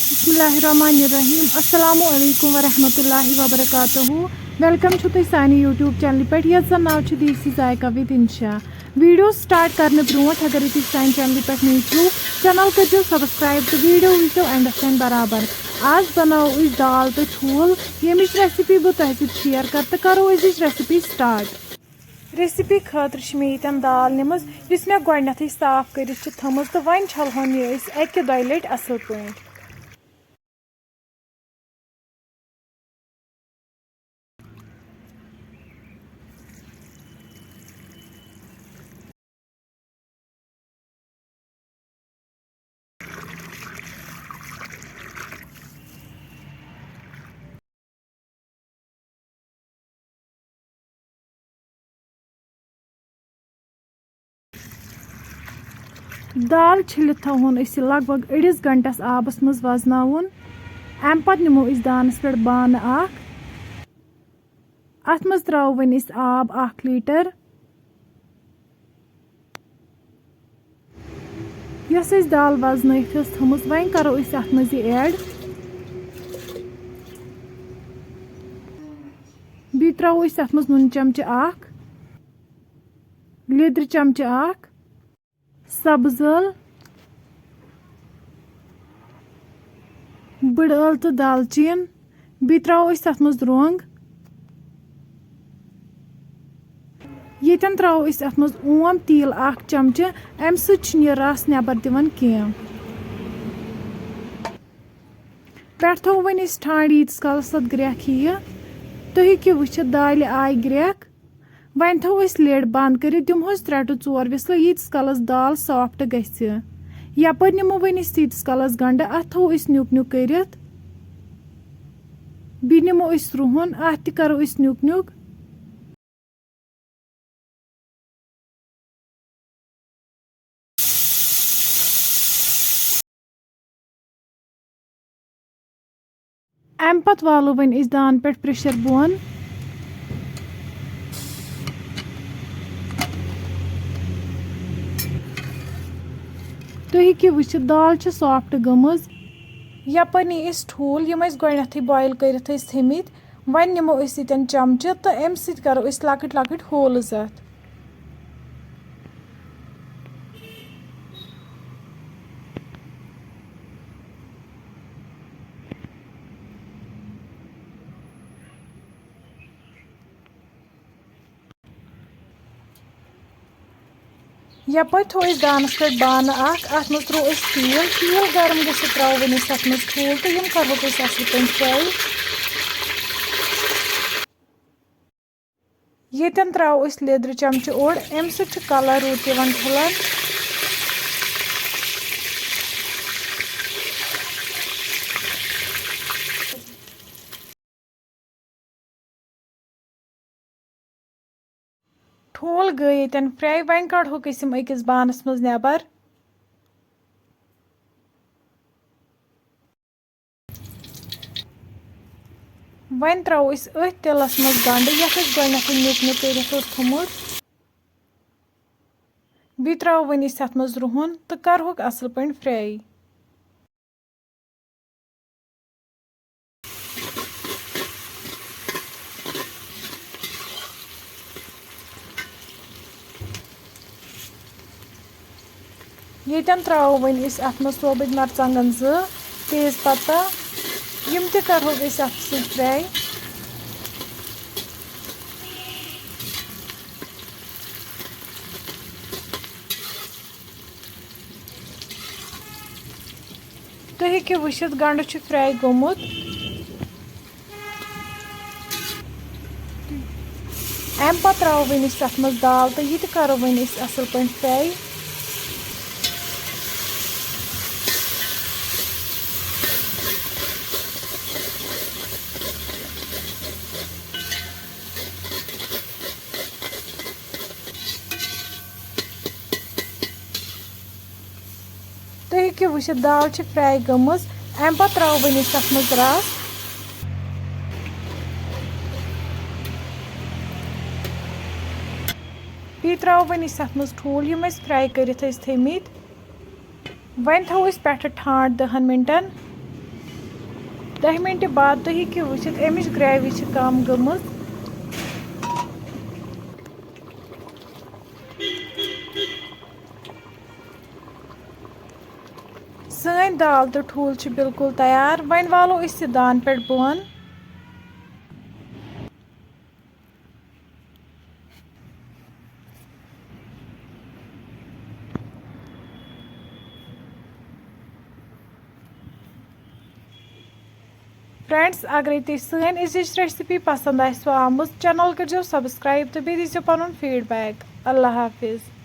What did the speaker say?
बिस्मिल्लाहिर्रहमानिर्रहीम अस्सलामु अलैकुम वरहमतुल्लाहि वबरकातुहू। वेलकम छु तुम सानी यूट्यूब चैनल पे यथ जन नाव देसी जायका विद इंशा। वीडियो स्टार्ट करने ब्रोट अगर तुम सानी चैनल पे नी छो चैनल करो सब्सक्राइब तो वीडियो वो एंडस तक बराबर। आज बनाओ दाल तो ठूल यमिच रेसिपी बह तुम शेयर कर तो करो रेसिपी स्टार्ट। रेसिपी खतर मे ये दाल निम मे गोडनथ साफ कर थमज तो वन छलहन यह अकि दो लट असल पे। दाल छिलित थवन लगभग अड़िस घंटस आबस मज वजनावन। अम पत निमो दानस पे बान अत मज त्रो वन आब 1 लीटर। यस दाल वजन थमस वन करो अत मज ऐड बी त्रो अत मज नून चमचे 1 लिद्र चमचे 1 सब्ज ٲl बड़ ٲl तो दालचीन बी त्रो अत मज रोंग येतन त्रो अत मज ओम तील 1 चमचे अम सह रस नबर दिवन कह पे थो वन ठाण यीतस कालस तथ ग्रेख यह तुम हेको वुचित दाल आय ग्रेख। वन थो लेड बंद कर दिमोस 3 to 4 विसल यीतस कालस दाल सॉफ्ट गि यपर निमो वन तीतस कालस गंड अत थो न्यूक न्यूक कर बी निमो रुहन अत करो न्यूक न्यूक। अम पत वालो वन दान पे प्रेशर बोन तुम हेको वुचित दाल सॉफ्ट गमज। यपर नी ठूल यम गोडनथ बॉयल कर थमित वन निमो यन चमचे तो अम सत करो लकट लकट होल्स अत। यपर थो दानस पे बान अत मज त्रो तील गर्म गो त्रो वन अत मज ठूल तो यम करो असल पे फ्राई। येतन त्रो लिद्र चमचे ओड अम सत कलर रूत दिवन ठुलन। ठूल गई येतन फ्राई वन कड़ोक अकिस बानस मज नबर। वन त्रो अथ तिलस मज गंड यथ गोडनथ न्यूक न्यूक कर थोमुत बी त्रो वन अत मज रुहन तो करोक असल पे फ्राई। येतन त्रो वन अत मज सोबित मरचंगन 2 तेज पत्ता यम ते करोक अत फ्राई। तुम हेको वुचित गंड फ्राई गोमुत। अम पत त्रो वन अत मज दाल तो यह करो वन असल पे फ्राई। तुम हेको वुचित दाल फ्राई गमज अम पत त्रो वन अत मज रस। बी त्रो वन अत मज ठूल यम फ्राई कर थमित वन थो पे ठाण 10 मिनटन 10 मिनट बाद तुम हेकियो वुचित अमिच ग्रेवी कम गमज। सन दाल तो ठूल बिल्कुल तैयार। वन वालो इस दान पे बोन। फ्रेंड्स अगर तुम सन रेसिपी पसंद आमु चैनल कर सब्सक्राइब तो बे दीजिए पन फीडबैक। अल्लाह हाफिज़।